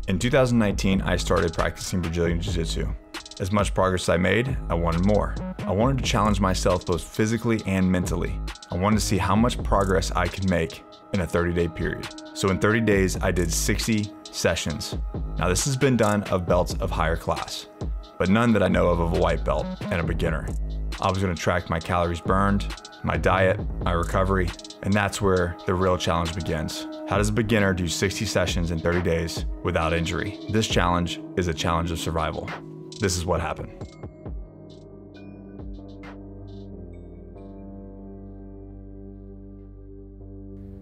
In 2019, I started practicing Brazilian Jiu-Jitsu. As much progress as I made, I wanted more. I wanted to challenge myself both physically and mentally. I wanted to see how much progress I could make in a 30-day period. So in 30 days, I did 60 sessions. Now this has been done of belts of higher class, but none that I know of a white belt and a beginner. I was gonna track my calories burned, my diet, my recovery, and that's where the real challenge begins. How does a beginner do 60 sessions in 30 days without injury? This challenge is a challenge of survival. This is what happened.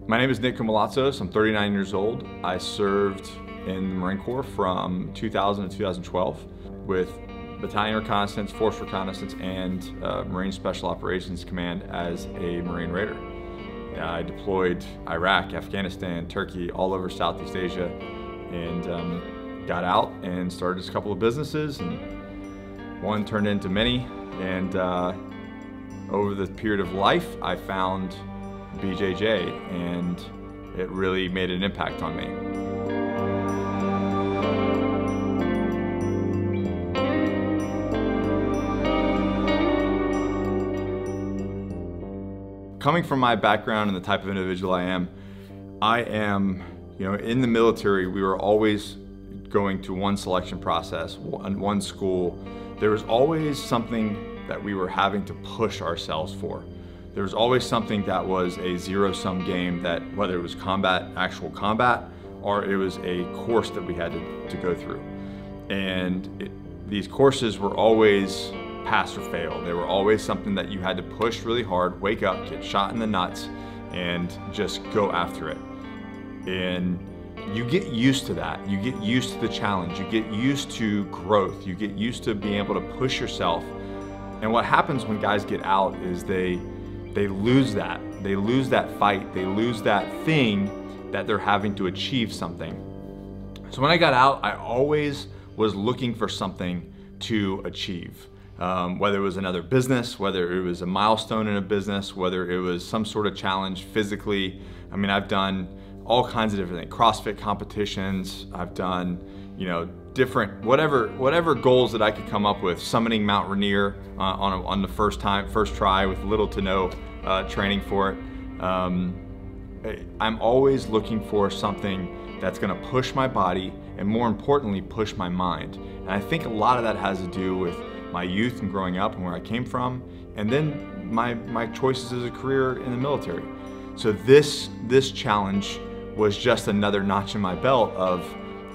My name is Koumalatsos. I'm 39 years old. I served in the Marine Corps from 2000 to 2012 with Battalion Reconnaissance, Force Reconnaissance, and Marine Special Operations Command as a Marine Raider. I deployed Iraq, Afghanistan, Turkey, all over Southeast Asia, and got out and started a couple of businesses, and one turned into many. And over the period of life, I found BJJ, and it really made an impact on me. Coming from my background and the type of individual I am, in the military, we were always going to one selection process, one school. There was always something that we were having to push ourselves for. There was always something that was a zero-sum game, that whether it was actual combat, or it was a course that we had to go through. And these courses were always pass or fail. They were always something that you had to push really hard, wake up, get shot in the nuts, and just go after it. And you get used to that. You get used to the challenge. You get used to growth. You get used to being able to push yourself. And what happens when guys get out is they lose that. They lose that fight. They lose that thing that they're having to achieve something. So when I got out, I always was looking for something to achieve. Whether it was another business, whether it was a milestone in a business, whether it was some sort of challenge physically. I mean, I've done all kinds of different things, CrossFit competitions. I've done, different, whatever goals that I could come up with, summiting Mount Rainier on the first try with little to no training for it. I'm always looking for something that's gonna push my body and, more importantly, push my mind. And I think a lot of that has to do with my youth and growing up and where I came from, and then my choices as a career in the military. So this challenge was just another notch in my belt of,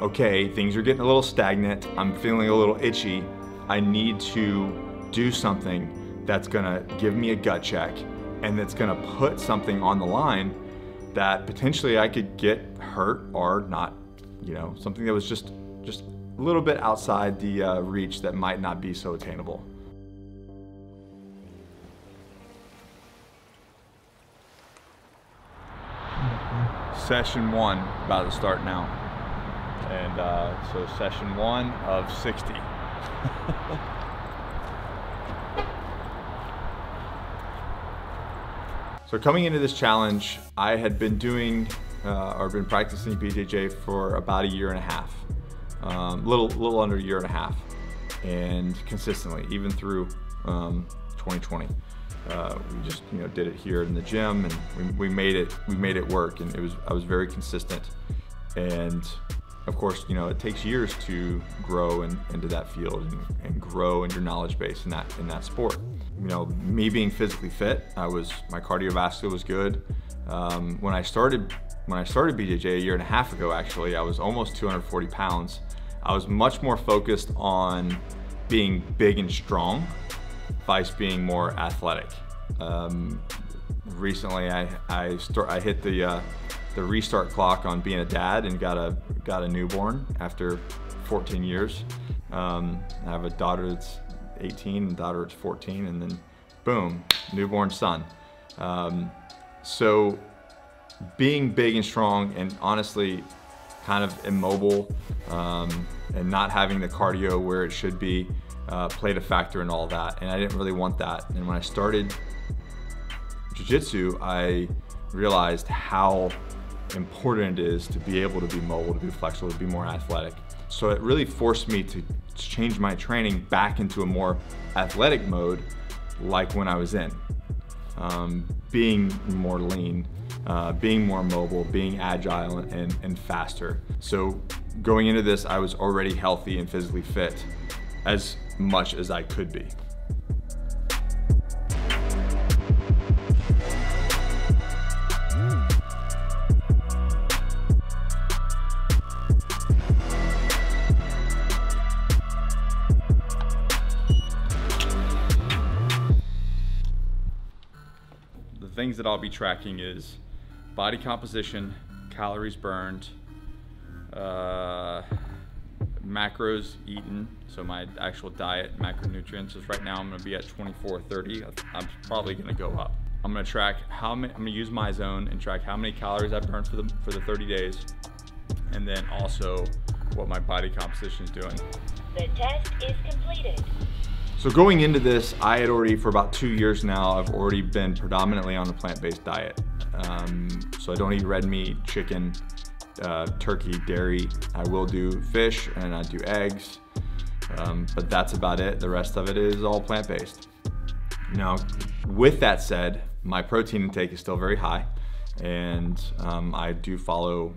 okay, things are getting a little stagnant, I'm feeling a little itchy, I need to do something that's gonna give me a gut check and that's gonna put something on the line that potentially I could get hurt or not, something that was just a little bit outside the reach that might not be so attainable. Session 1 about to start now, and so session 1 of 60. So coming into this challenge, I had been doing or been practicing BJJ for about a year and a half. Little under a year and a half, and consistently, even through 2020. We just did it here in the gym, and we made it work, and I was very consistent. And of course, it takes years to grow into that field and grow in your knowledge base in that sport. Me being physically fit, my cardiovascular was good. When I started BJJ a year and a half ago, actually, I was almost 240 pounds. I was much more focused on being big and strong, vice being more athletic. recently I hit the restart clock on being a dad and got a newborn after 14 years. I have a daughter that's 18 and a daughter that's 14, and then boom, newborn son. So being big and strong and honestly kind of immobile and not having the cardio where it should be played a factor in all that, and I didn't really want that. And when I started jiu-jitsu, I realized how important it is to be able to be mobile, to be flexible, to be more athletic. So it really forced me to change my training back into a more athletic mode like when I was in. Being more lean, being more mobile, being agile and faster. So going into this, I was already healthy and physically fit as much as I could be. Things that I'll be tracking is body composition, calories burned, macros eaten, so my actual diet, macronutrients. So right now I'm gonna be at 2430. I'm probably gonna go up. I'm gonna track I'm gonna use my zone and track how many calories I burned for the 30 days, and then also what my body composition is doing. The test is completed. So going into this, I had already, for about 2 years now, I've already been predominantly on a plant-based diet. So I don't eat red meat, chicken, turkey, dairy. I will do fish and I do eggs, but that's about it. The rest of it is all plant-based. Now, with that said, my protein intake is still very high, and I do follow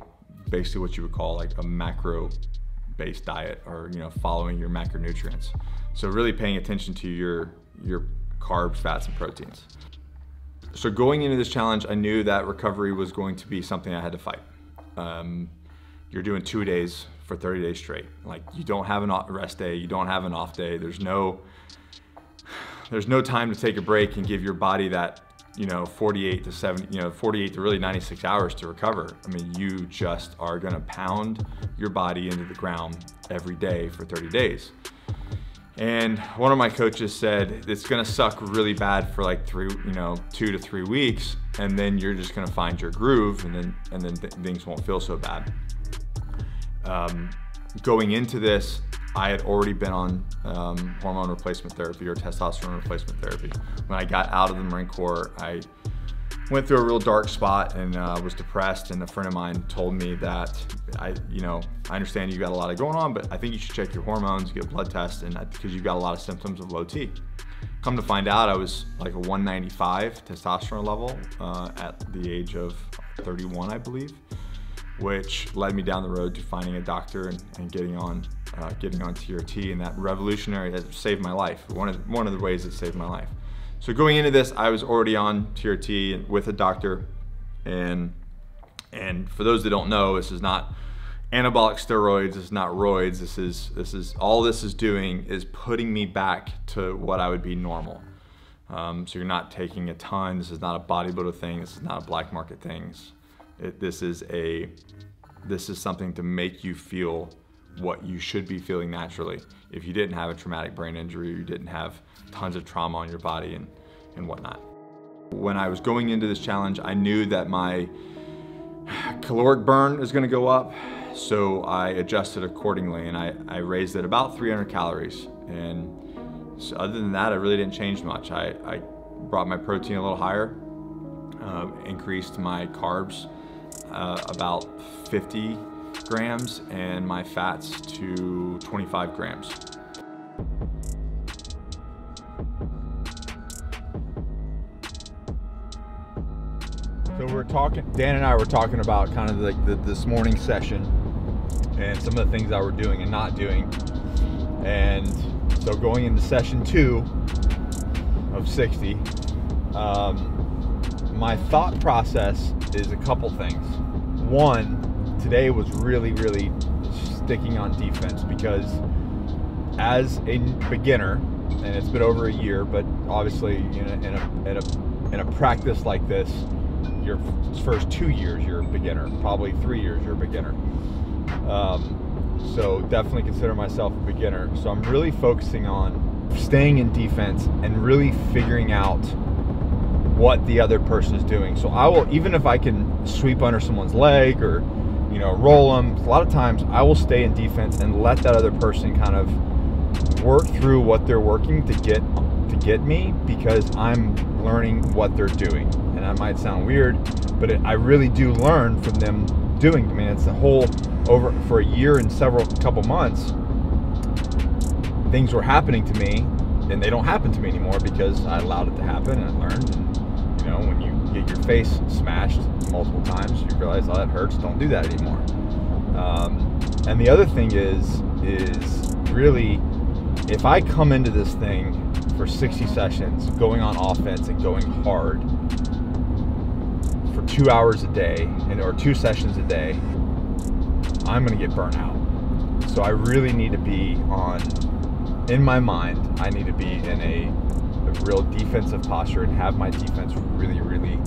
basically what you would call like a macro-based diet, or following your macronutrients. So really paying attention to your carbs, fats, and proteins. So going into this challenge, I knew that recovery was going to be something I had to fight. You're doing 2 days for 30 days straight. Like, you don't have a rest day, you don't have an off day. There's no time to take a break and give your body that 48 to 70, 48 to really 96 hours to recover. I mean, you just are gonna pound your body into the ground every day for 30 days. And one of my coaches said, it's gonna suck really bad for like 2 to 3 weeks, and then you're just gonna find your groove, and then things won't feel so bad. Going into this, I had already been on hormone replacement therapy, or testosterone replacement therapy. When I got out of the Marine Corps, I went through a real dark spot and was depressed, and a friend of mine told me that I understand you got a lot going on, but I think you should check your hormones, get a blood test, and because you've got a lot of symptoms of low T. Come to find out, I was like a 195 testosterone level at the age of 31, I believe, which led me down the road to finding a doctor and getting on TRT, and that revolutionary has saved my life. One of the ways it saved my life. So going into this, I was already on TRT with a doctor, and for those that don't know, this is not anabolic steroids, this is not roids, this is all this is doing is putting me back to what I would be normal. So you're not taking a ton, this is not a bodybuilder thing, this is not a black market thing. This is something to make you feel what you should be feeling naturally if you didn't have a traumatic brain injury, or you didn't have tons of trauma on your body and whatnot. When I was going into this challenge, I knew that my caloric burn is gonna go up, so I adjusted accordingly, and I raised it about 300 calories. And so other than that, I really didn't change much. I brought my protein a little higher, increased my carbs about 50 grams, and my fats to 25 grams. So Dan and I were talking about kind of like this morning session and some of the things I were doing and not doing. And so going into session 2 of 60, my thought process is a couple things. One, today was really, really sticking on defense, because as a beginner, and it's been over a year, but obviously at a in a practice like this, your first 2 years you're a beginner, probably 3 years you're a beginner. So definitely consider myself a beginner. So I'm really focusing on staying in defense and really figuring out what the other person is doing. So I will, even if I can sweep under someone's leg or, you know, roll them, a lot of times I will stay in defense and let that other person kind of work through what they're working to get me, because I'm learning what they're doing. And that might sound weird, but I really do learn from them doing. I mean, it's a whole, over for a year and couple months, things were happening to me, and they don't happen to me anymore because I allowed it to happen and I learned. And, you know, when you get your face smashed multiple times, you realize, oh, that hurts, don't do that anymore. And the other thing is really, if I come into this thing for 60 sessions, going on offense and going hard for 2 hours a day, or 2 sessions a day, I'm gonna get burnt out. So I really need to be in my mind, I need to be in a real defensive posture and have my defense really, really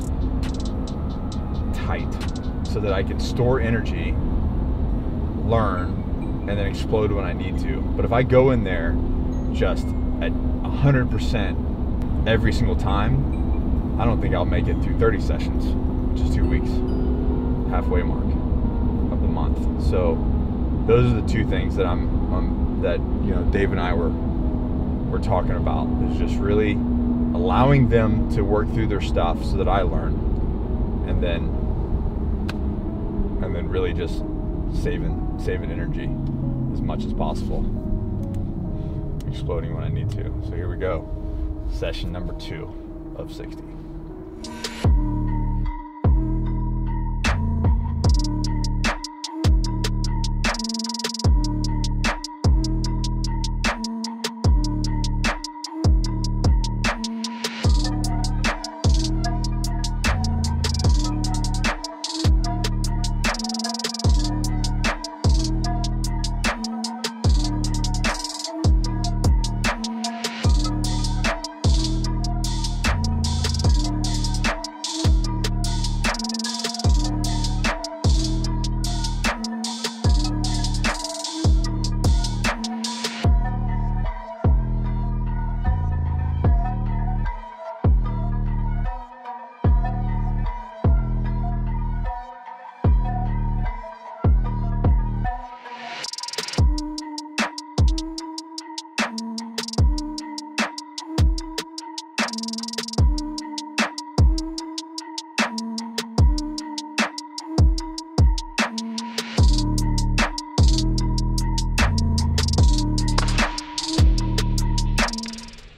tight so that I can store energy, learn, and then explode when I need to. But if I go in there just at 100% every single time, I don't think I'll make it through 30 sessions, which is 2 weeks, halfway mark of the month. So those are the two things that that, you know, Dave and I were talking about, is just really allowing them to work through their stuff so that I learn, and then really just saving energy as much as possible, exploding when I need to. So here we go, session number 2 of 60.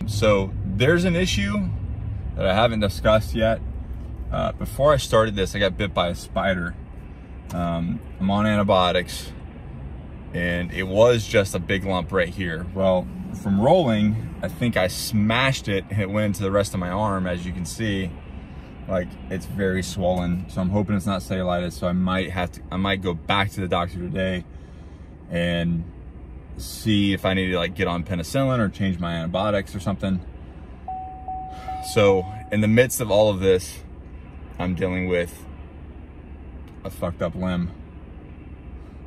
So there's an issue that I haven't discussed yet. Before I started this, I got bit by a spider. I'm on antibiotics, and it was just a big lump right here. Well, from rolling, I think I smashed it and it went into the rest of my arm. As you can see, like, it's very swollen. So I'm hoping it's not cellulitis. So I might go back to the doctor today and see if I need to, like, get on penicillin or change my antibiotics or something. So in the midst of all of this, I'm dealing with a fucked up limb,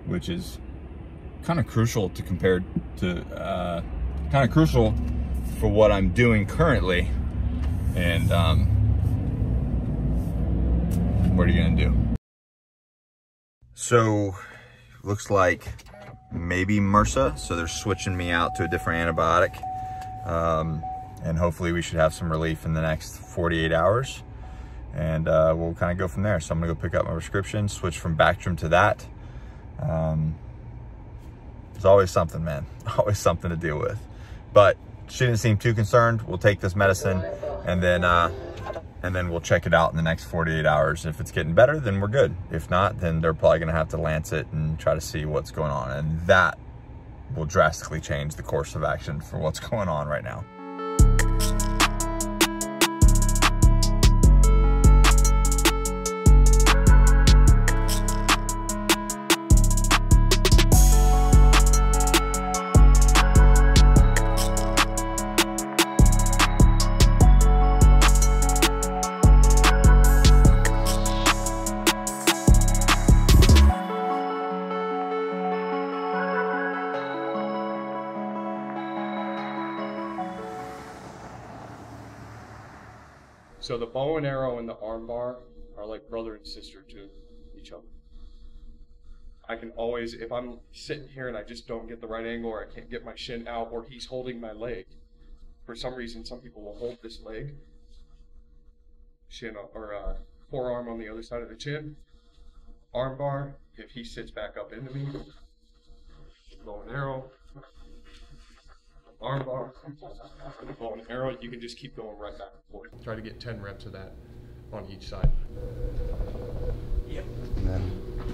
which is kind of crucial to compare to, kind of crucial for what I'm doing currently. And what are you gonna do? So looks like maybe MRSA, so they're switching me out to a different antibiotic, and hopefully we should have some relief in the next 48 hours, and we'll kind of go from there. So I'm gonna go pick up my prescription, switch from Bactrim to that. There's always something, man, always something to deal with, but she didn't seem too concerned. We'll take this medicine, and then we'll check it out in the next 48 hours. If it's getting better, then we're good. If not, then they're probably gonna have to lance it and try to see what's going on. And that will drastically change the course of action for what's going on right now. So the bow and arrow and the arm bar are like brother and sister to each other. I can always, if I'm sitting here and I just don't get the right angle, or I can't get my shin out, or he's holding my leg. For some reason, some people will hold this leg, shin or forearm on the other side of the chin. Arm bar, if he sits back up into me, bow and arrow, arm bar, bow and arrow, you can just keep going right back and forth. Try to get 10 reps of that on each side. Yep. And then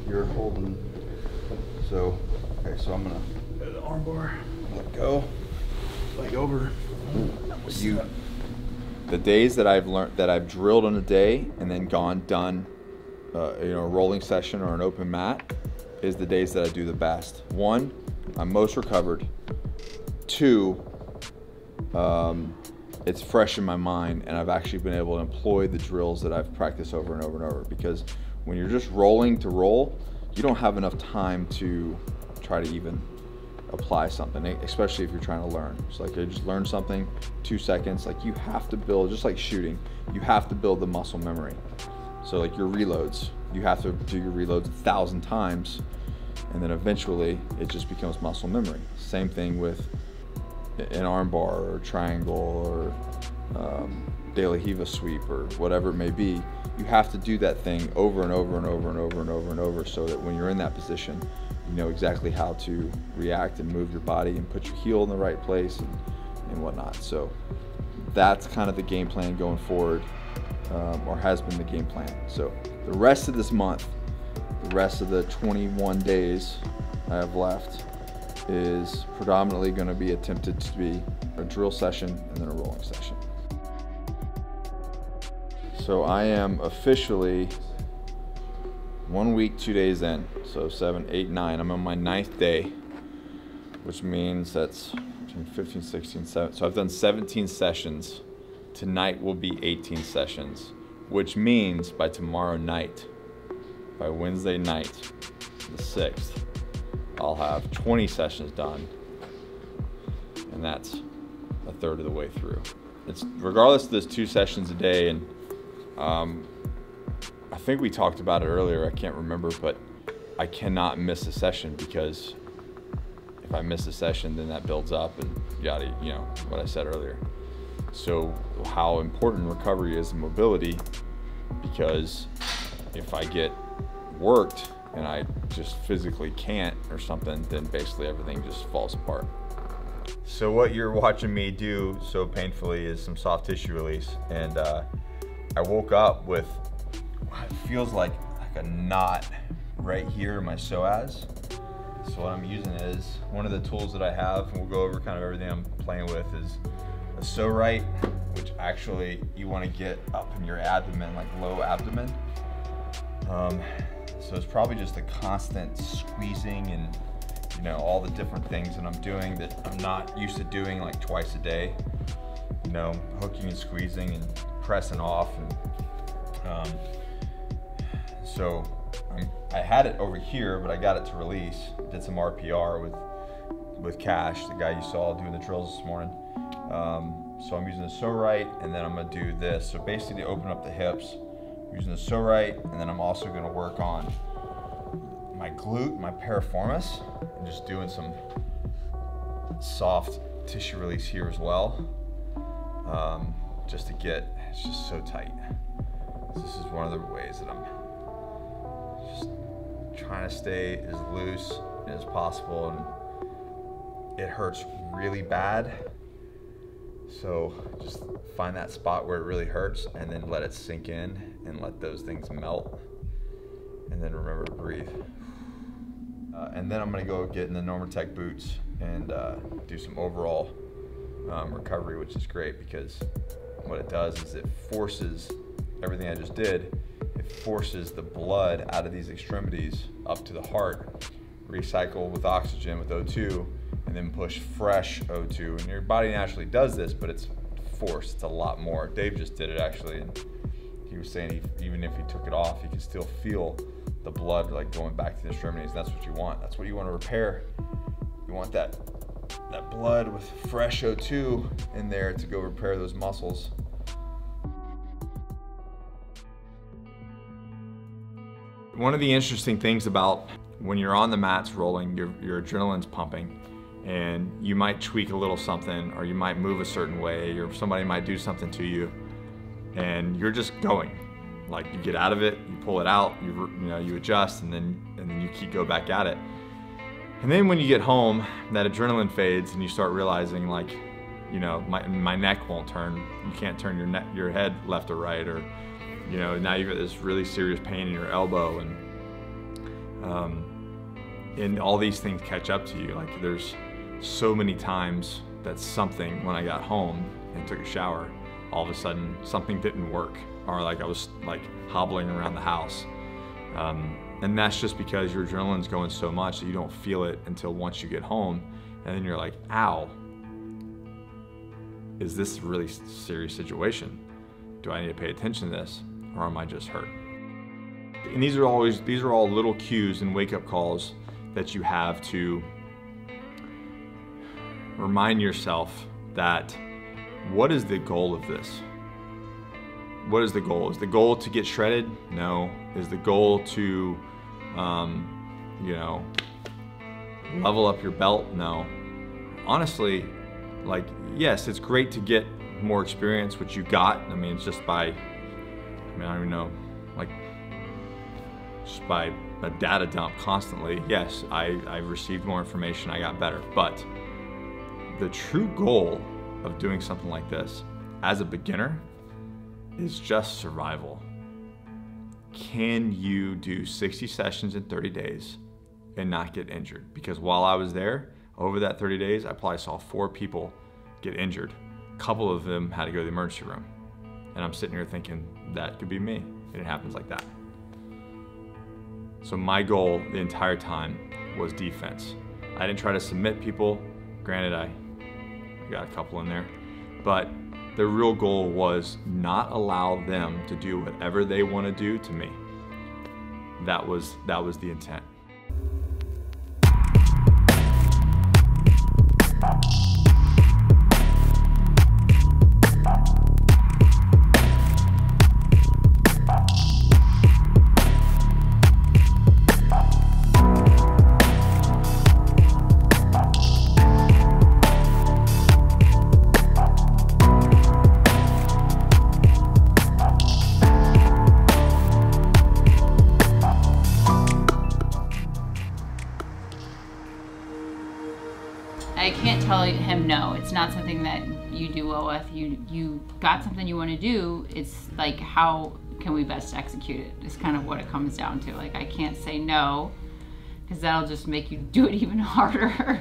you're holding. So, okay, so I'm gonna go to the arm bar, let go, leg over. The days that I've drilled on a day and then done a rolling session or an open mat is the days that I do the best. One, I'm most recovered. Two, it's fresh in my mind, and I've actually been able to employ the drills that I've practiced over and over and over, because when you're just rolling to roll, you don't have enough time to try to even apply something, especially if you're trying to learn. It's like you just learn something, 2 seconds, like you have to build, just like shooting, you have to build the muscle memory. So like your reloads, you have to do your reloads 1,000 times, and then eventually it just becomes muscle memory. Same thing with an arm bar or triangle or daily Hiva sweep or whatever it may be. You have to do that thing over and over and over and over and over and over, so that when you're in that position, you know exactly how to react and move your body and put your heel in the right place and whatnot. So that's kind of the game plan going forward, or has been the game plan. So the rest of this month, the rest of the 21 days I have left, is predominantly going to be attempted to be a drill session and then a rolling session. So I am officially 1 week, 2 days in. So 7, 8, 9. I'm on my 9th day, which means that's 15, 16, 17. So I've done 17 sessions. Tonight will be 18 sessions, which means by tomorrow night, by Wednesday night, the 6th, I'll have 20 sessions done, and that's a third of the way through. It's regardless of this 2 sessions a day, and I think we talked about it earlier, I can't remember, but I cannot miss a session, because if I miss a session, then that builds up and yada, you know, what I said earlier. So how important recovery is and mobility, because if I get worked and I just physically can't or something, then basically everything just falls apart. So what you're watching me do so painfully is some soft tissue release, and I woke up with what feels like a knot right here in my psoas. So what I'm using is one of the tools that I have, and we'll go over kind of everything I'm playing with, is a psorite, which actually you want to get up in your abdomen, like low abdomen. So it's probably just a constant squeezing and, you know, all the different things that I'm doing that I'm not used to doing, like twice a day. You know, hooking and squeezing and pressing off. And so I had it over here, but I got it to release. Did some RPR with Cash, the guy you saw doing the drills this morning. So I'm using the psorite, and then I'm gonna do this. So basically to open up the hips, I'm using the psorite, and then I'm also gonna work on my glute, my piriformis, and just doing some soft tissue release here as well. Just to get, it's just so tight. This is one of the ways that I'm just trying to stay as loose as possible, and it hurts really bad. So just find that spot where it really hurts, and then let it sink in and let those things melt, and then remember to breathe. And then I'm gonna go get in the Normatec boots and do some overall recovery, which is great, because what it does is it forces everything I just did. It forces the blood out of these extremities up to the heart, recycle with oxygen, with O2, and then push fresh O2. And your body naturally does this, but it's forced. It's a lot more. Dave just did it actually, and he was saying even if he took it off, he could still feel the blood like going back to the extremities. And that's what you want. That's what you want to repair. You want that blood with fresh O2 in there to go repair those muscles. One of the interesting things about when you're on the mats rolling, your adrenaline's pumping, and you might tweak a little something, or you might move a certain way, or somebody might do something to you, and you're just going. Like, you get out of it, you pull it out, you adjust, and then you go back at it. And then when you get home, that adrenaline fades, and you start realizing, like, you know, my neck won't turn. You can't turn your head left or right, or, you know, now you've got this really serious pain in your elbow, and all these things catch up to you. Like, there's so many times that something, when I got home and took a shower, all of a sudden something didn't work, or like I was like hobbling around the house. And that's just because your adrenaline's going so much that you don't feel it until once you get home, and then you're like, ow, is this a really serious situation? Do I need to pay attention to this, or am I just hurt? And these are all little cues and wake-up calls that you have to remind yourself that, what is the goal of this? What is the goal? Is the goal to get shredded? No. Is the goal to, you know, level up your belt? No. Honestly, like, yes, it's great to get more experience, which you got. I mean, it's just by, I don't even know, like, just by a data dump constantly. Yes, I received more information, I got better. But the true goal of doing something like this as a beginner is just survival. Can you do 60 sessions in 30 days and not get injured? Because while I was there, over that 30 days, I probably saw 4 people get injured. A couple of them had to go to the emergency room. And I'm sitting here thinking, that could be me. And it happens like that. So my goal the entire time was defense. I didn't try to submit people. Granted, I got a couple in there. But the real goal was not allow them to do whatever they want to do to me. That was the intent. I can't tell him no. It's not something that you do well with. You got something you want to do. It's like, how can we best execute it? Is kind of what it comes down to. Like, I can't say no, because that'll just make you do it even harder.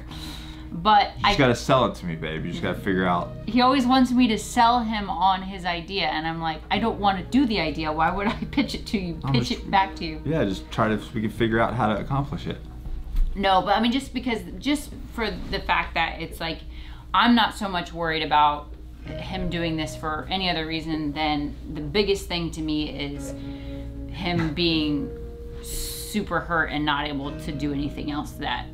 But you just gotta sell it to me, babe. You just gotta figure out. He always wants me to sell him on his idea, and I'm like, I don't want to do the idea. Why would I pitch it to you? Pitch it back to you. Yeah, just try to. We can figure out how to accomplish it. No, but I mean, just for the fact that it's like, I'm not so much worried about him doing this for any other reason than the biggest thing to me is him being super hurt and not able to do anything else that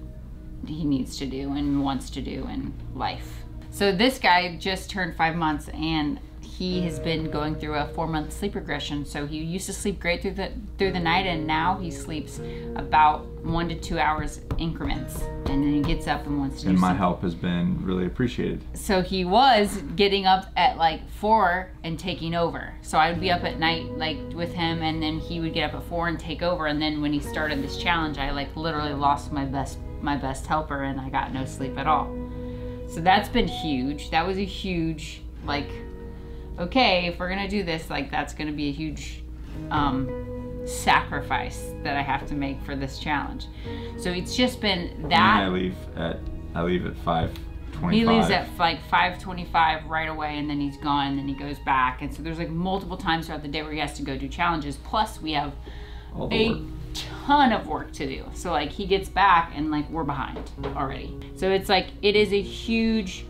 he needs to do and wants to do in life. So this guy just turned 5 months, and he has been going through a 4-month sleep regression. So he used to sleep great through the night, and now he sleeps about 1 to 2 hours increments, and then he gets up and wants to do And my something. help has been really appreciated. So he was getting up at like 4 and taking over. So I would be up at night like with him, and then he would get up at 4 and take over. And then when he started this challenge, I like literally lost my best helper, and I got no sleep at all. So that's been huge. That was a huge, like, okay, if we're gonna do this, like, that's gonna be a huge sacrifice that I have to make for this challenge. So it's just been that. And I leave at 5:25. He leaves at like 5:25 right away, and then he's gone, and then he goes back. And so there's like multiple times throughout the day where he has to go do challenges. Plus we have a ton of work to do. So like he gets back and like we're behind already. So it's like, it is a huge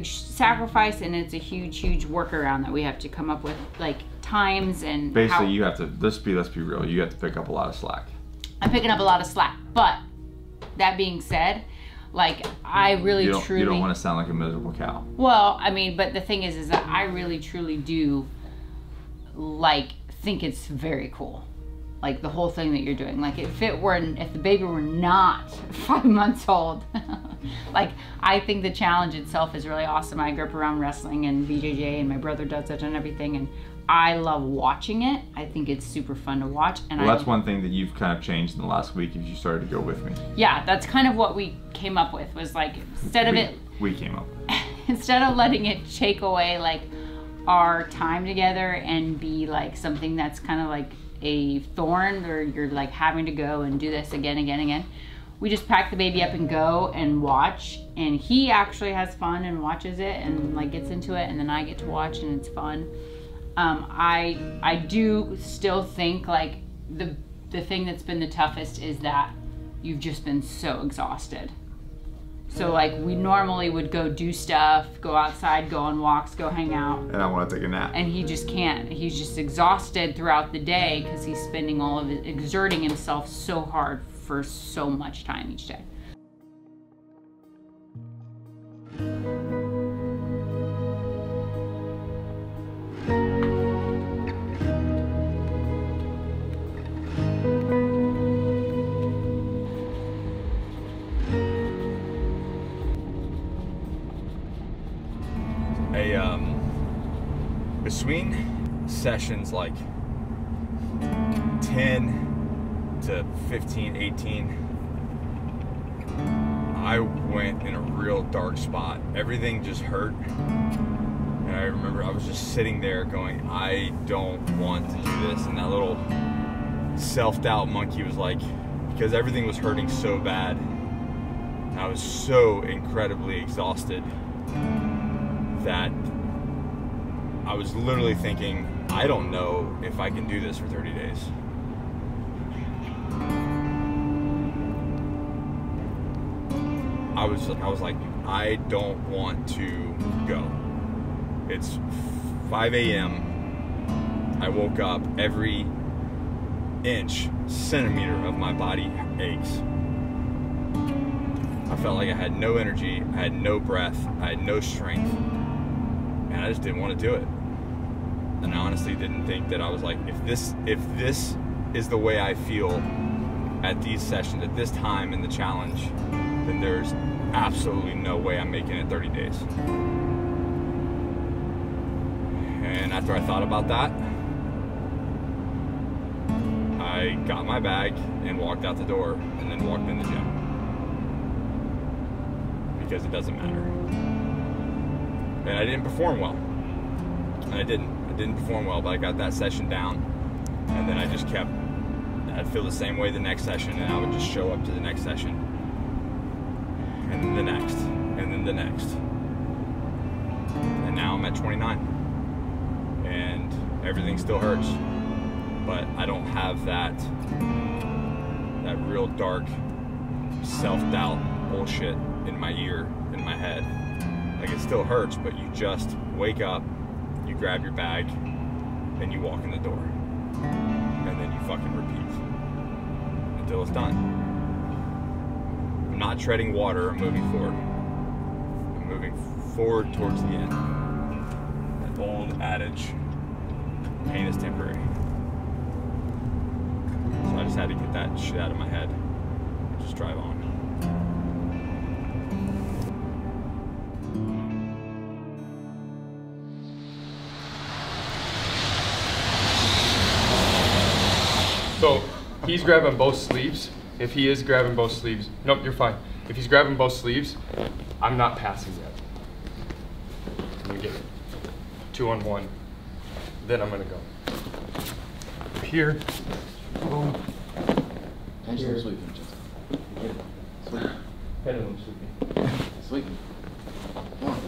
sacrifice, and it's a huge workaround that we have to come up with, like times and basically you have to, let's be real, you have to pick up a lot of slack. I'm picking up a lot of slack, but that being said, like I really truly, you don't want to sound like a miserable cow. Well, I mean, but the thing is that I really truly do like think it's very cool. like the whole thing that you're doing. Like if the baby were not 5 months old, like I think the challenge itself is really awesome. I grew up around wrestling and BJJ, and my brother does it and everything, and I love watching it. I think it's super fun to watch. And well, that's one thing that you've kind of changed in the last week, is you started to go with me. Yeah, that's kind of what we came up with, was like, we came up with. Instead of letting it take away like our time together and be like something that's kind of like a thorn, or you're like having to go and do this again, we just pack the baby up and go and watch, and he actually has fun and watches it and like gets into it, and then I get to watch and it's fun. I do still think like the thing that's been the toughest is that you've just been so exhausted. So like we normally would go do stuff, go outside, go on walks, go hang out. And I want to take a nap. And he just can't. He's just exhausted throughout the day because he's spending all of it, exerting himself so hard for so much time each day. Between sessions like 10 to 15, 18, I went in a real dark spot. Everything just hurt. And I remember I was just sitting there going, I don't want to do this. And that little self-doubt monkey was like, because everything was hurting so bad, and I was so incredibly exhausted that I was literally thinking, I don't know if I can do this for 30 days. I was like, I don't want to go. It's 5 a.m. I woke up, every inch, centimeter of my body aches. I felt like I had no energy, I had no breath, I had no strength, and I just didn't want to do it. And I honestly didn't think that I was like, if this is the way I feel at these sessions, at this time in the challenge, then there's absolutely no way I'm making it 30 days. And after I thought about that, I got my bag and walked out the door, and then walked in the gym. Because it doesn't matter. And I didn't perform well. And I didn't perform well, but I got that session down, and then I just kept, I'd feel the same way the next session, and I would just show up to the next session, and then the next, and then the next. And now I'm at 29, and everything still hurts, but I don't have that real dark self-doubt bullshit in my ear, in my head. Like, it still hurts, but you just wake up, you grab your bag, and you walk in the door. And then you fucking repeat until it's done. I'm not treading water, I'm moving forward. I'm moving forward towards the end. That old adage, pain is temporary. So I just had to get that shit out of my head and just drive on. So he's grabbing both sleeves. If he is grabbing both sleeves, nope, you're fine. If he's grabbing both sleeves, I'm not passing yet. I'm gonna get it. 2-on-1. Then I'm gonna go. Here. Boom. Pendulum sweeping. Pendulum sweeping. Sweeping. Come on.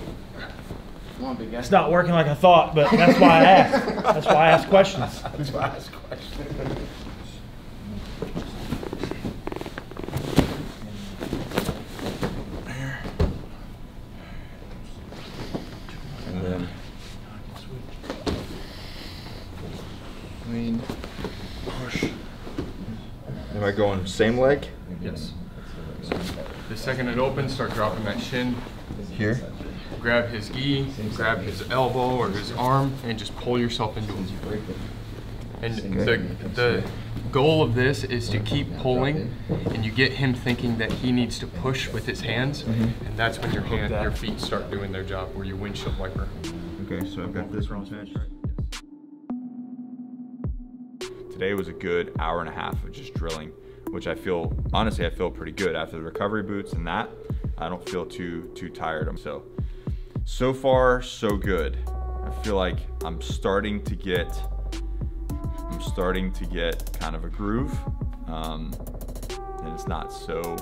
Come on, big guy. It's not working like I thought, but that's why I asked. That's why I asked questions. That's why I ask questions. And then lean, push. Am I going same leg? Yes. The second it opens, start dropping that shin. Here? Grab his gi, grab his elbow or his arm, and just pull yourself into it. And the goal of this is to keep pulling, and you get him thinking that he needs to push with his hands, and that's when your feet start doing their job, or your windshield wiper. Okay, so I've got this wrong finish, right? Today was a good hour and a half of just drilling, which honestly, I feel pretty good. After the recovery boots and that, I don't feel too tired. So far, so good. I feel like I'm starting to get kind of a groove, and it's not so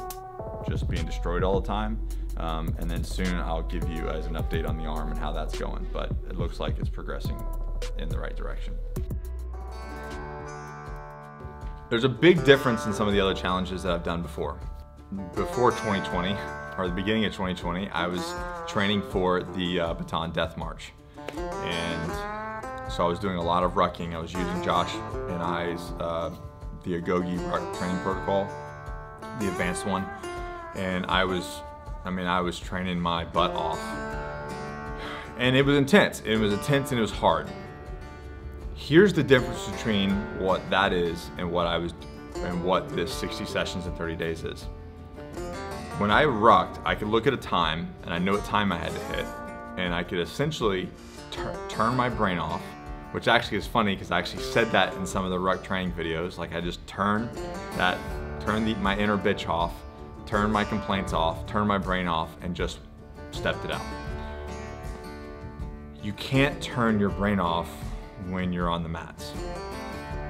just being destroyed all the time. And then soon I'll give you guys an update on the arm and how that's going, but it looks like it's progressing in the right direction. There's a big difference in some of the other challenges that I've done before. Before 2020, or the beginning of 2020, I was training for the Baton Death March. And so I was doing a lot of rucking. I was using Josh and I's, the Agoge Training protocol, the advanced one. And I was training my butt off. And it was intense. It was intense and it was hard. Here's the difference between what that is and what this 60 sessions in 30 days is. When I rucked, I could look at a time and I know what time I had to hit, and I could essentially turn my brain off, which actually is funny because I actually said that in some of the ruck training videos. Like I just turned my inner bitch off, turned my complaints off, turned my brain off, and just stepped it out. You can't turn your brain off when you're on the mats.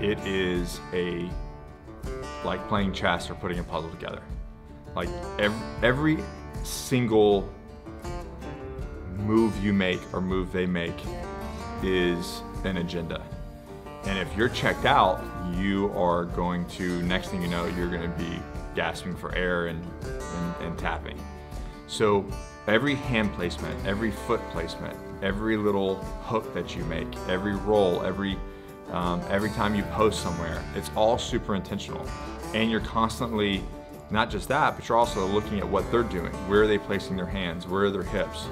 It is like playing chess or putting a puzzle together. Like every single move you make or move they make is an agenda. And if you're checked out, you are going to, next thing you know, you're going to be gasping for air and tapping. So every hand placement, every foot placement, every little hook that you make, every roll, every time you post somewhere, it's all super intentional. And you're constantly, not just that, but you're also looking at what they're doing. Where are they placing their hands? Where are their hips?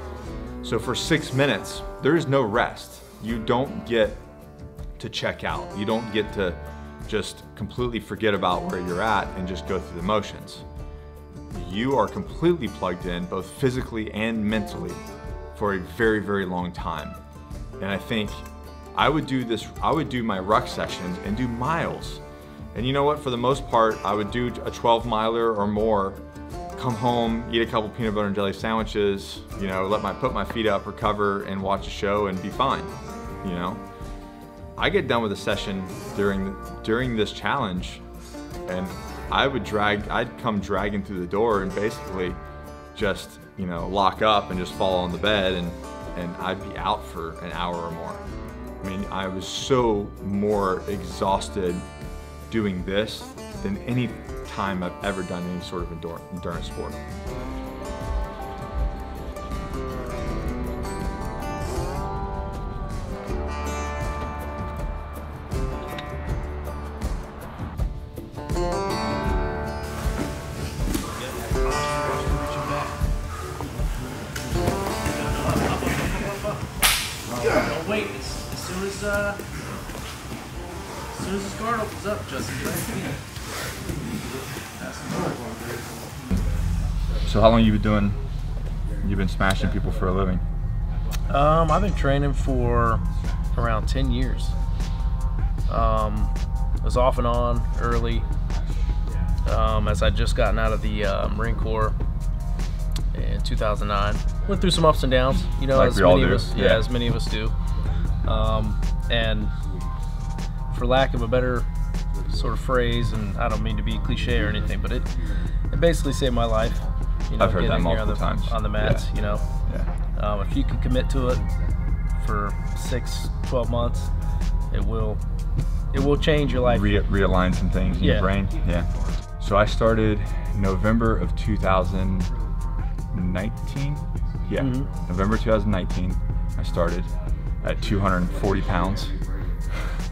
So for 6 minutes, there is no rest. You don't get to check out. You don't get to just completely forget about where you're at and just go through the motions. You are completely plugged in, both physically and mentally, for a very, very long time. And I think I would do my ruck sessions and do miles. And you know what, for the most part, I would do a 12-miler or more, come home, eat a couple peanut butter and jelly sandwiches, you know, put my feet up, recover, and watch a show and be fine, you know. I get done with a session during this challenge, and I'd come dragging through the door and basically just, you know, lock up and just fall on the bed, and I'd be out for an hour or more. I mean, I was so more exhausted doing this than any time I've ever done any sort of endurance sport. Don't wait. As soon as this guard opens up, Justin, get his feet. So how long you been doing? You've been smashing people for a living? I've been training for around 10 years. It was off and on early, as I just gotten out of the Marine Corps in 2009. Went through some ups and downs, you know, like as many of us, yeah, as many of us do. And for lack of a better sort of phrase, and I don't mean to be cliche or anything, but it basically saved my life. You know, I've heard that multiple times on the mats. Yeah. You know, yeah. If you can commit to it for 6-12 months, it will change your life. Realign some things in your brain. Yeah. So I started November of 2019. Yeah, November 2019. I started at 240 pounds,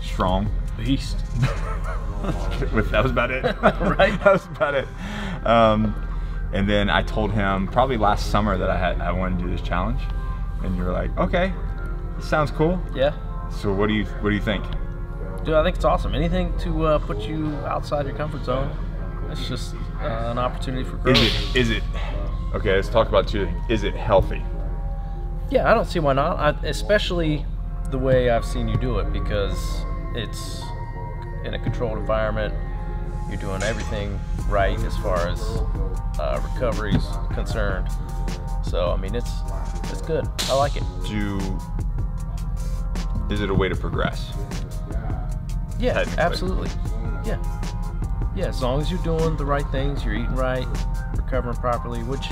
strong. Beast. That was about it. Right. That was about it. And then I told him probably last summer that I wanted to do this challenge, and you were like, okay, this sounds cool. Yeah. So what do you think? Dude, I think it's awesome. Anything to put you outside your comfort zone. It's just an opportunity for growth. Is it? Okay, let's talk about two things. Is it healthy? Yeah, I don't see why not. Especially the way I've seen you do it, because it's in a controlled environment. You're doing everything right as far as recovery is concerned. So I mean, it's good. I like it. Is it a way to progress? Yeah, absolutely. Yeah, as long as you're doing the right things, you're eating right, recovering properly, which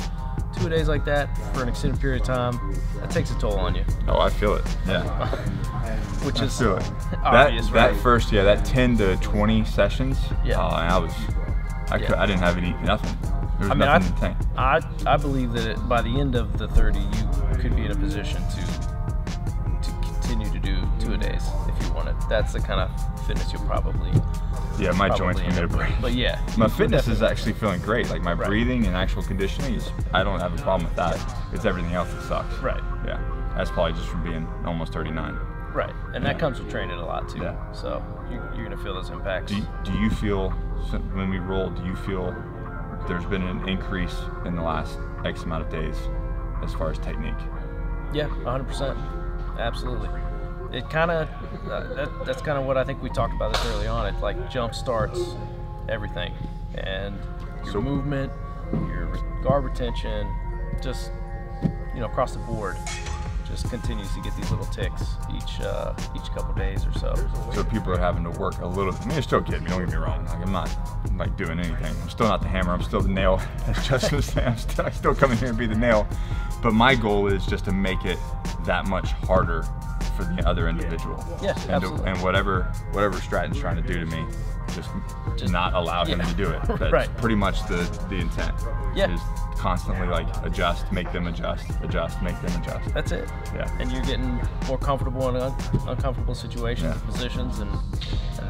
2 days like that for an extended period of time, that takes a toll on you. Oh, I feel it. Yeah. Which is obvious, that right? That first, that 10 to 20 sessions. Yeah. I didn't have nothing. There was nothing in the tank. I believe that by the end of the 30, you could be in a position to continue to do 2-a-days if you wanted. That's the kind of fitness you'll probably. Yeah, my joints need a break. But yeah, my fitness is actually feeling great. Like my breathing and actual conditioning I don't have a problem with that. It's everything else that sucks. Right. Yeah. That's probably just from being almost 39. Right, and that comes with training a lot too. Yeah. So you're gonna feel those impacts. Do you feel, when we roll, do you feel there's been an increase in the last X amount of days as far as technique? Yeah, 100%. Absolutely. It kind of, that's kind of what I think we talked about this early on. It like jump starts everything. And your movement, your guard retention, just, across the board, just continues to get these little ticks each couple days or so. So people are having to work a little. I mean, they're still getting me. Don't get me wrong. Like I'm not doing anything. I'm still not the hammer. I'm still the nail. As Justin was saying, I still come in here and be the nail. But my goal is just to make it that much harder for the other individual. Yeah, absolutely. And whatever Stratton's trying to do to me, just not allow him to do it. That's right. Pretty much the intent. Yeah. Is constantly like adjust, make them adjust, make them adjust. That's it. Yeah. And you're getting more comfortable in uncomfortable situations and positions, and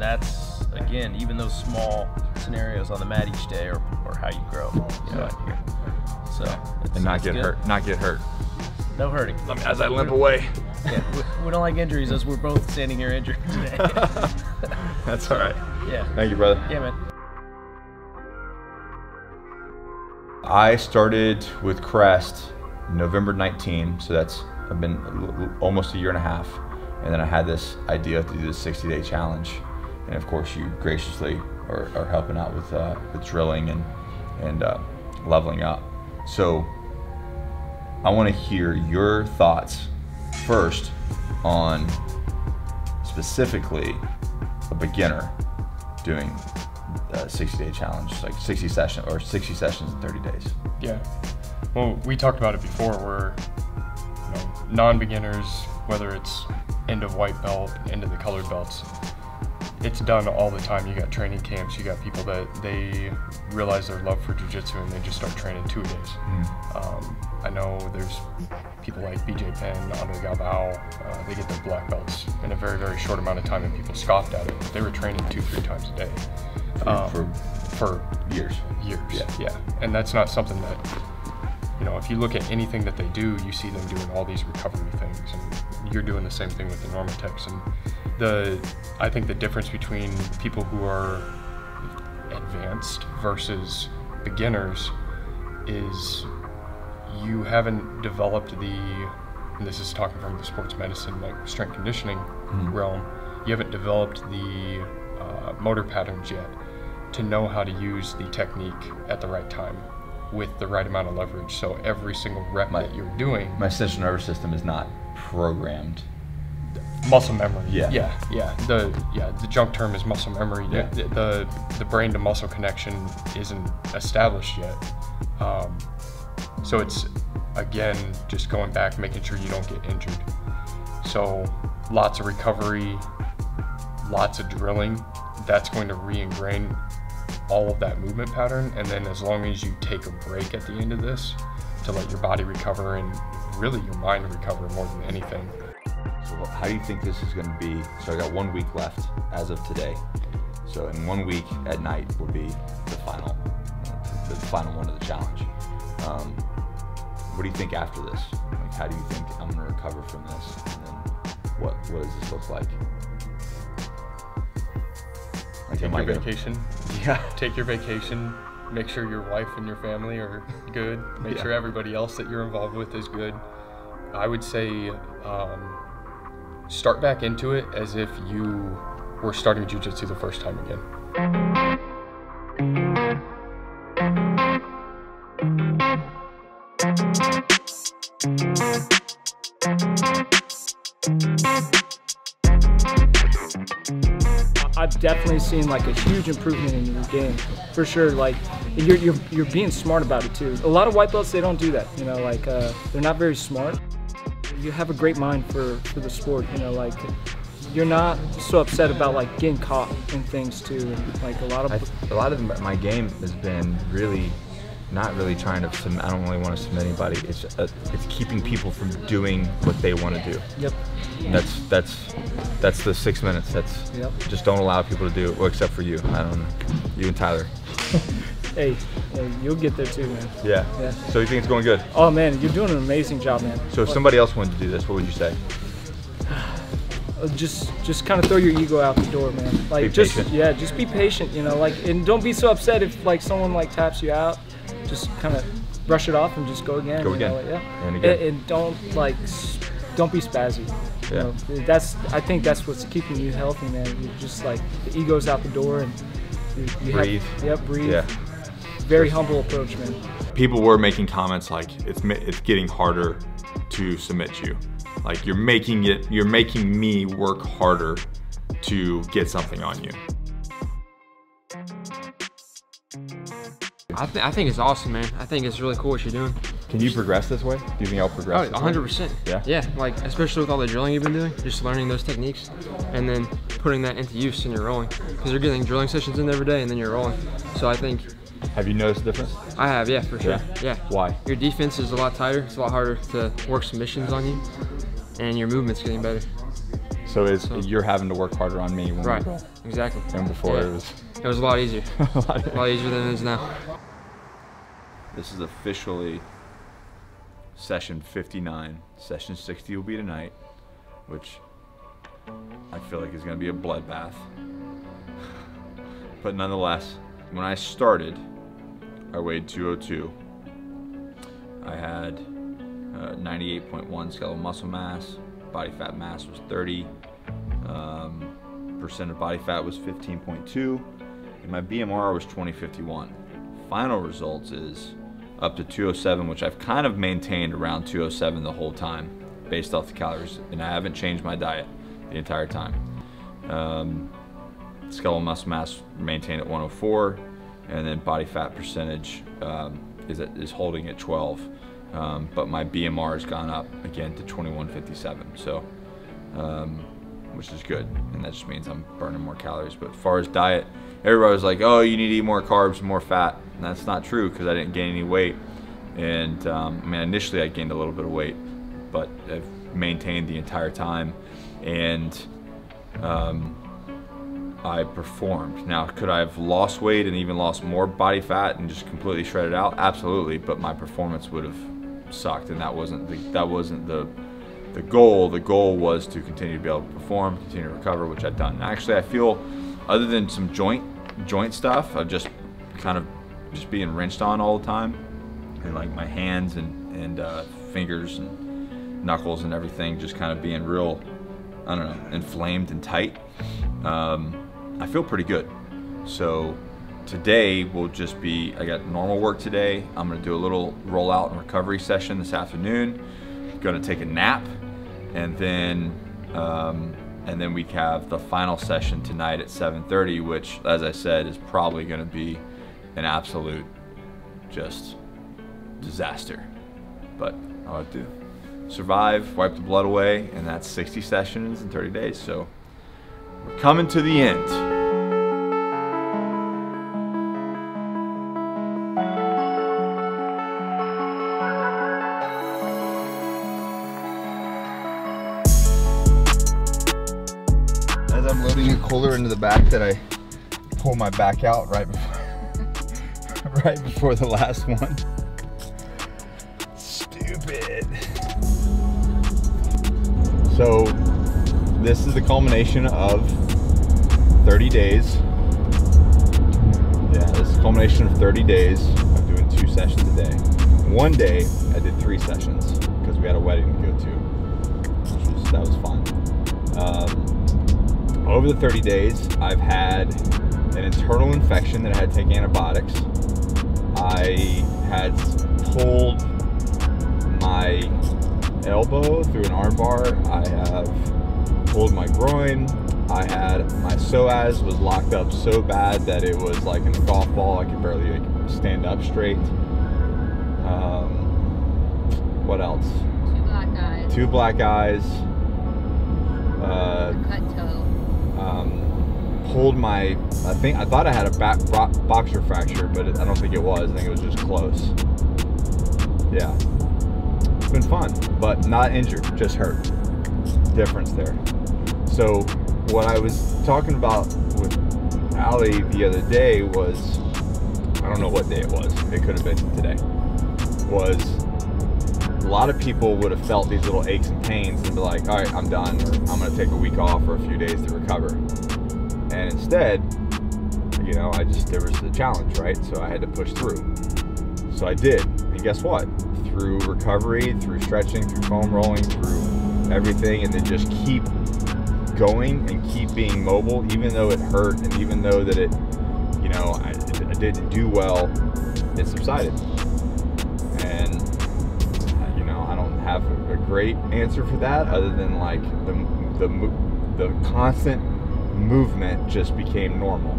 that's, again, even those small scenarios on the mat each day or how you grow, out here. So and not get hurt. Not get hurt. No hurting. As I limp away. Yeah, we don't like injuries, as we're both standing here injured today. That's all right. Yeah. Thank you, brother. Yeah, man. I started with Crest November 19, so I've been almost a year and a half, and then I had this idea to do this 60-day challenge, and of course you graciously are helping out with drilling and leveling up. So I want to hear your thoughts first on specifically a beginner doing a 60-day challenge, like 60 sessions in 30 days. Yeah. Well, we talked about it before where non-beginners, whether it's into white belt, into the colored belts, it's done all the time. You got training camps, you got people that they realize their love for jiu-jitsu and they just start training 2 days. I know there's people like BJ Penn, Andre Galvao, they get their black belts in a very, very short amount of time, and people scoffed at it. But they were training 2-3 times a day. For years. Yeah. And that's not something that, if you look at anything that they do, you see them doing all these recovery things, and you're doing the same thing with the Normatex. And I think the difference between people who are advanced versus beginners is you haven't developed and this is talking from the sports medicine, like strength conditioning realm, you haven't developed the motor patterns yet to know how to use the technique at the right time with the right amount of leverage. So every single rep that you're doing, my central nervous system is not programmed. Muscle memory. Yeah. The junk term is muscle memory. Yeah. The brain to muscle connection isn't established yet. So it's, again, just going back, making sure you don't get injured. So lots of recovery, lots of drilling. That's going to re-ingrain all of that movement pattern. And then as long as you take a break at the end of this to let your body recover and really your mind recover more than anything. So how do you think this is going to be? So I got 1 week left as of today. So in 1 week at night will be the final one of the challenge. What do you think after this? Like, how do you think I'm going to recover from this? And then what does this look like? anything like that. Vacation. Yeah. Take your vacation. Make sure your wife and your family are good. Make sure everybody else that you're involved with is good. I would say start back into it as if you were starting jiu-jitsu the first time again. I've definitely seen like a huge improvement in your game, for sure. Like you're being smart about it too. A lot of white belts, they don't do that. You know, like they're not very smart. You have a great mind for the sport. You know, like you're not so upset about like getting caught in things too. Like a lot of my game has been really not really trying to submit. I don't really want to submit anybody. It's keeping people from doing what they want to do. Yep. That's the 6 minutes. That's just don't allow people to do it. Well, except for you. I don't know. You and Tyler. Hey, you'll get there too, man. Yeah. So you think it's going good? Oh man, you're doing an amazing job, man. So if somebody else wanted to do this, what would you say? Just kind of throw your ego out the door, man. Like just be patient, you know, like, and don't be so upset if like someone like taps you out. Just kind of brush it off and just go again. Go again. Know, like, And again. And don't be spazzy. Yeah. You know, I think that's what's keeping you healthy, man. You just like the ego's out the door and you breathe. Breathe. Yeah. Very humble approach, man. People were making comments like it's getting harder to submit you. Like you're making me work harder to get something on you. I think it's awesome, man. I think it's really cool what you're doing. Can you progress this way? Do you think I'll progress? Oh, 100%. Yeah? Yeah, like especially with all the drilling you've been doing, just learning those techniques and then putting that into use in your rolling. Because you're getting drilling sessions in every day and then you're rolling. So I think... Have you noticed the difference? I have, yeah, for sure. Yeah. Why? Your defense is a lot tighter. It's a lot harder to work submissions on you. And your movement's getting better. So you're having to work harder on me when we roll. Exactly. And before it was a lot easier. a lot easier than it is now. This is officially session 59. Session 60 will be tonight, which I feel like is going to be a bloodbath. But nonetheless, when I started, I weighed 202. I had 98.1 skeletal muscle mass. Body fat mass was 30. Percent of body fat was 15.2. And my BMR was 2051. Final results is up to 207, which I've kind of maintained around 207 the whole time based off the calories, and I haven't changed my diet the entire time. Skeletal muscle mass maintained at 104, and then body fat percentage is holding at 12, but my BMR has gone up again to 2157, so which is good, and that just means I'm burning more calories. But as far as diet, everybody was like, oh, you need to eat more carbs, more fat. And that's not true because I didn't gain any weight. And I mean, initially I gained a little bit of weight, but I've maintained the entire time. And I performed. Now, could I have lost weight and even lost more body fat and just completely shredded out? Absolutely, but my performance would have sucked, and that wasn't the goal. The goal was to continue to be able to perform, continue to recover, which I've done. Actually, I feel, other than some joint stuff, I've just kind of being wrenched on all the time, and like my hands and fingers and knuckles and everything just kind of being real, I don't know, inflamed and tight. I feel pretty good. So today will just be, I got normal work today. I'm gonna do a little rollout and recovery session this afternoon. Gonna take a nap, and then we have the final session tonight at 7:30, which, as I said, is probably gonna be an absolute just disaster. But I'll have to survive, wipe the blood away, and that's 60 sessions in 30 days. So we're coming to the end. As I'm loading a cooler into the back, that I pull my back out right before the last one. Stupid. So this is the culmination of 30 days Yeah, this is a culmination of 30 days of doing 2 sessions a day. One day I did 3 sessions because we had a wedding to go to, that was fun. Over the 30 days, I've had an internal infection that I had to take antibiotics. I had pulled my elbow through an arm bar. I have pulled my groin. I had my psoas was locked up so bad that it was like in a golf ball. I could barely like stand up straight. What else? 2 black eyes. 2 black eyes. Cut toe. Pulled my, I thought I had a boxer fracture, but I don't think it was. I think it was just close. Yeah. It's been fun, but not injured, just hurt. Difference there. So what I was talking about with Allie the other day was, I don't know what day it was, it could have been today, was a lot of people would have felt these little aches and pains and be like, all right, I'm done, or I'm gonna take a week off or a few days to recover. And instead, you know, there was the challenge, right? So I had to push through. So I did, and guess what? Through recovery, through stretching, through foam rolling, through everything, and then just keep going and keep being mobile, even though it hurt and even though that it, you know, I didn't do well, it subsided. And you know, I don't have a great answer for that other than like the constant movement just became normal,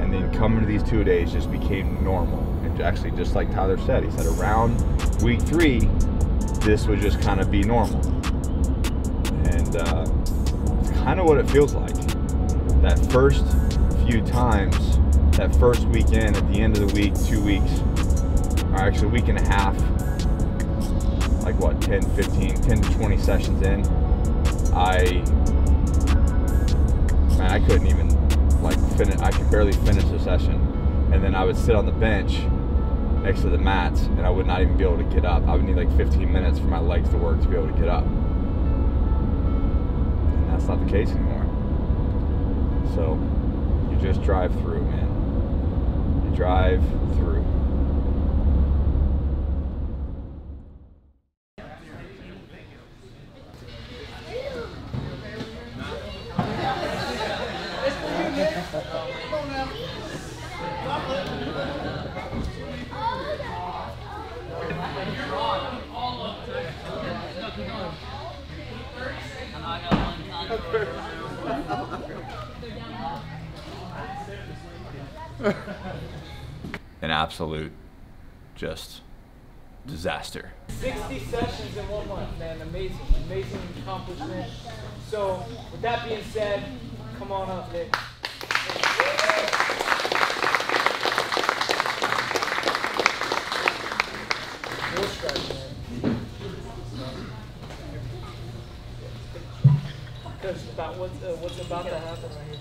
and then coming to these 2 days just became normal. And actually, just like Tyler said, he said around week 3 this would just kind of be normal, and it's kind of what it feels like. That first few times, that first weekend, at the end of the week, 2 weeks, or actually a week and a half, like what, 10 to 20 sessions in, I couldn't even like finish. I could barely finish the session, and then I would sit on the bench next to the mats, and I would not even be able to get up. I would need like 15 minutes for my legs to work to be able to get up, and that's not the case anymore. So you just drive through, man. You drive through. An absolute just disaster. 60 sessions in 1 month, man. Amazing accomplishment. So with that being said, come on up, Nick. More stretch, man. Because about what's about to happen right here.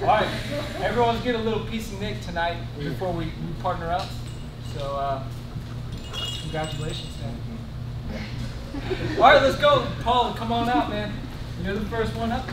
All right, everyone's get a little piece of Nick tonight before we partner up. So, congratulations, man. All right, let's go. Paul, come on out, man. You're the first one up.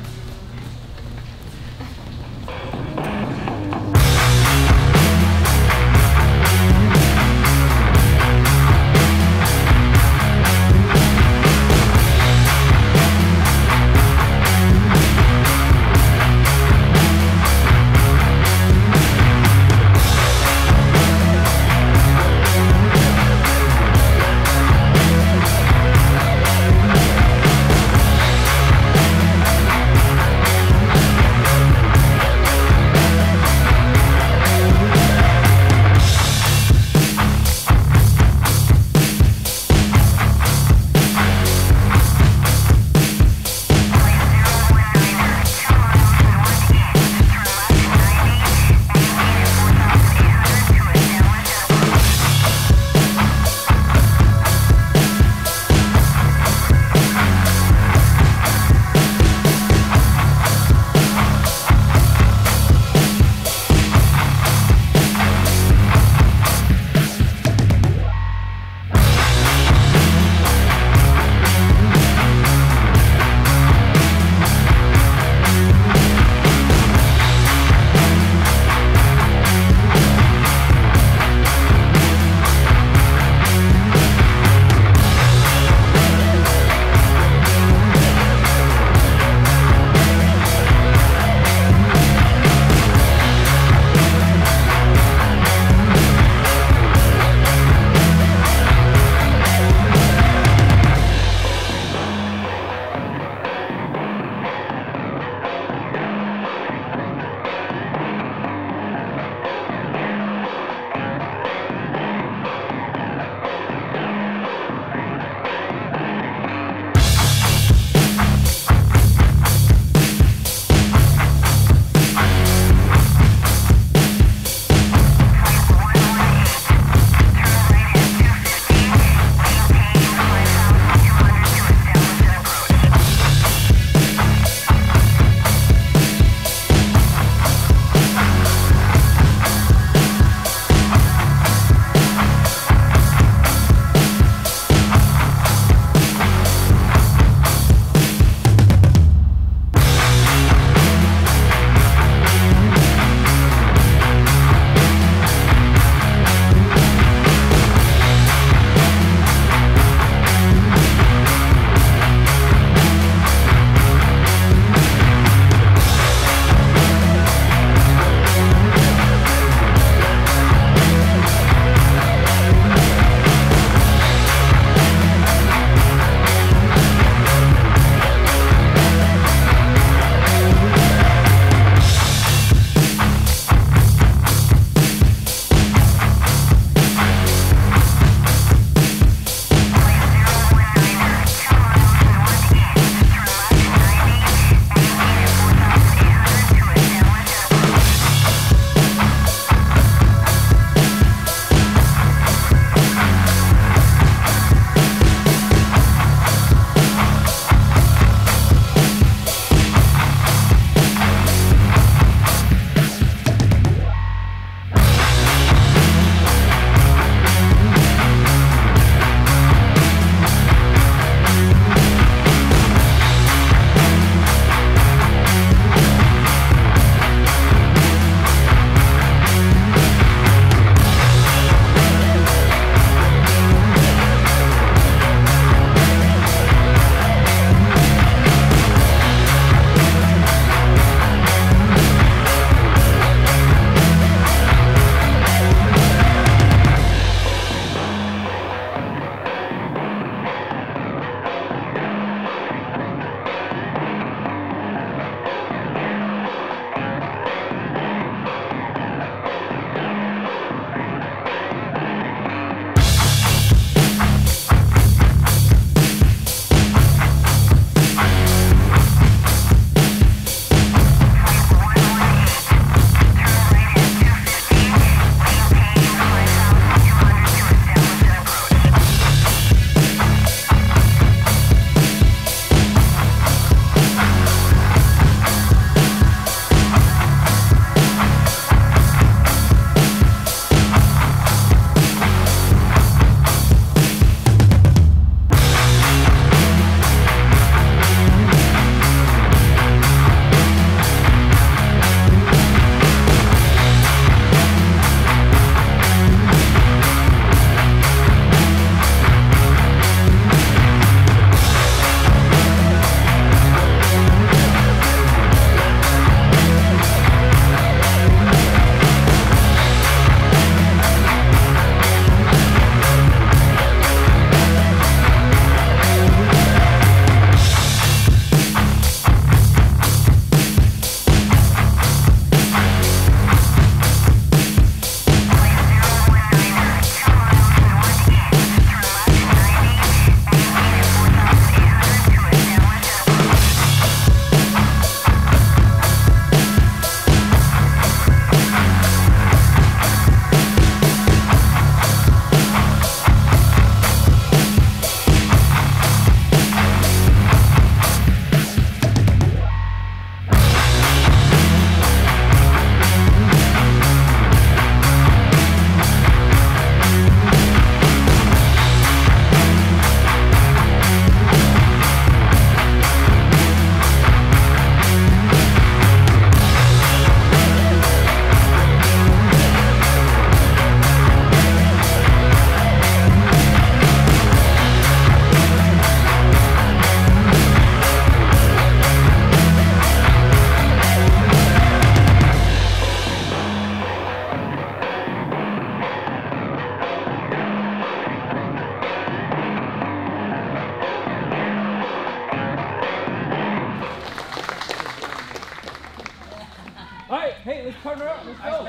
partner up. Let's go.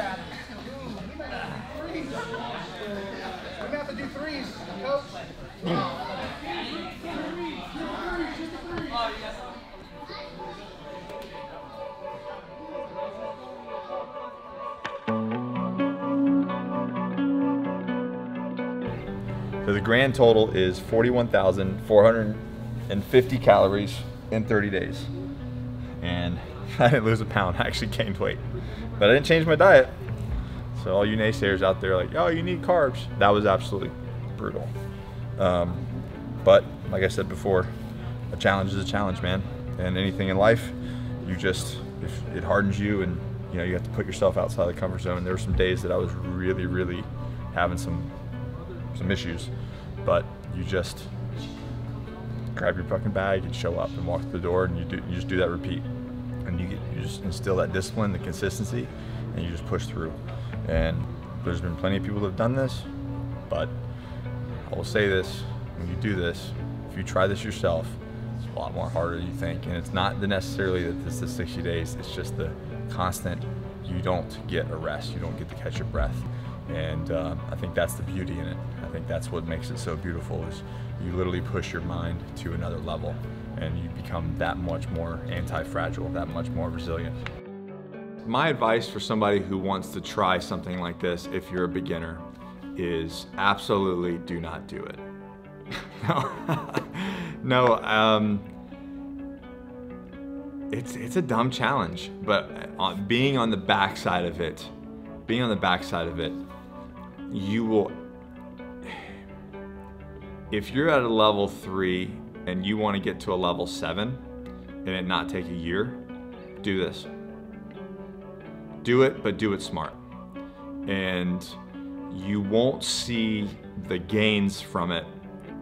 We have to do threes, coach. So the grand total is 41,450 calories in 30 days. And I didn't lose a pound, I actually gained weight. But I didn't change my diet. So all you naysayers out there like, oh, you need carbs. That was absolutely brutal. But like I said before, a challenge is a challenge, man. And anything in life, if it hardens you and you have to put yourself outside the comfort zone. There were some days that I was really, really having some issues, but you just grab your fucking bag and show up and walk to the door, and you just do that repeat, and you just instill that discipline, the consistency, and you just push through. And there's been plenty of people that have done this, but I will say this: when you do this, if you try this yourself, it's a lot more harder than you think. And it's not necessarily that this is 60 days, it's just the constant, you don't get a rest, you don't get to catch your breath. And I think that's the beauty in it. I think that's what makes it so beautiful, is you literally push your mind to another level and you become that much more anti-fragile, that much more resilient. My advice for somebody who wants to try something like this, if you're a beginner, is absolutely do not do it. No, it's a dumb challenge, but being on the backside of it, you will, if you're at a level 3 and you want to get to a level 7 and it not take a year, do this. Do it, but do it smart. And you won't see the gains from it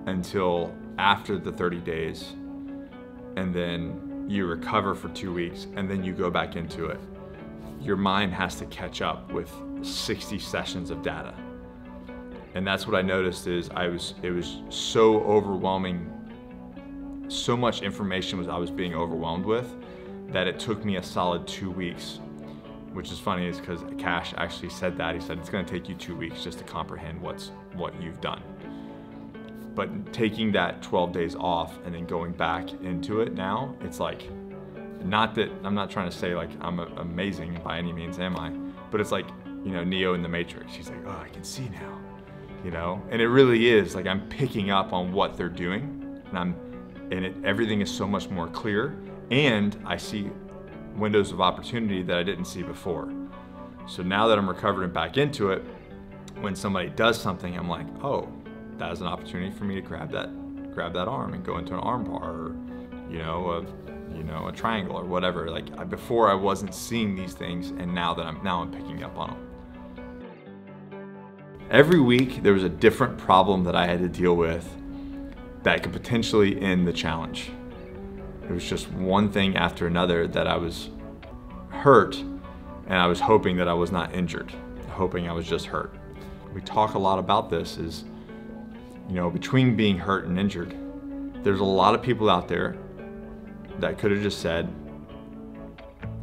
until after the 30 days. And then you recover for 2 weeks and then you go back into it. Your mind has to catch up with 60 sessions of data. And that's what I noticed is it was so overwhelming, so much information I was being overwhelmed with, that it took me a solid 2 weeks, which is funny is because Cash actually said that. He said it's gonna take you 2 weeks just to comprehend what you've done. But taking that 12 days off and then going back into it now, it's like, not that, I'm not trying to say like I'm amazing by any means, am I? But it's like, Neo in the Matrix. He's like, oh, I can see now, And it really is, like I'm picking up on what they're doing, and everything is so much more clear, and I see windows of opportunity that I didn't see before. So now that I'm recovered and back into it, when somebody does something, I'm like, oh, that is an opportunity for me to grab that arm and go into an arm bar, or a triangle or whatever. Like before I wasn't seeing these things, and now I'm picking up on them. Every week there was a different problem that I had to deal with that could potentially end the challenge. It was just one thing after another that I was hurt, and I was hoping that I was not injured, hoping I was just hurt. We talk a lot about this is, between being hurt and injured, there's a lot of people out there that could have just said,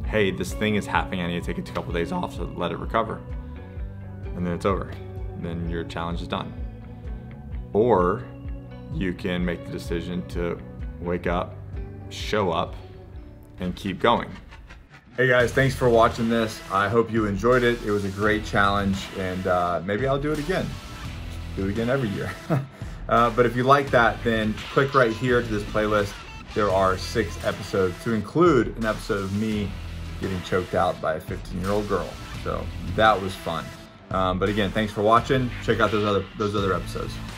hey, this thing is happening, I need to take a couple days off to let it recover. And then it's over. Then your challenge is done. Or you can make the decision to wake up, show up, and keep going. Hey guys, thanks for watching this. I hope you enjoyed it. It was a great challenge, and maybe I'll do it again. Do it again every year. But if you like that, then click right here to this playlist. There are 6 episodes, to include an episode of me getting choked out by a 15-year-old girl. So that was fun. But again, thanks for watching. Check out those other episodes.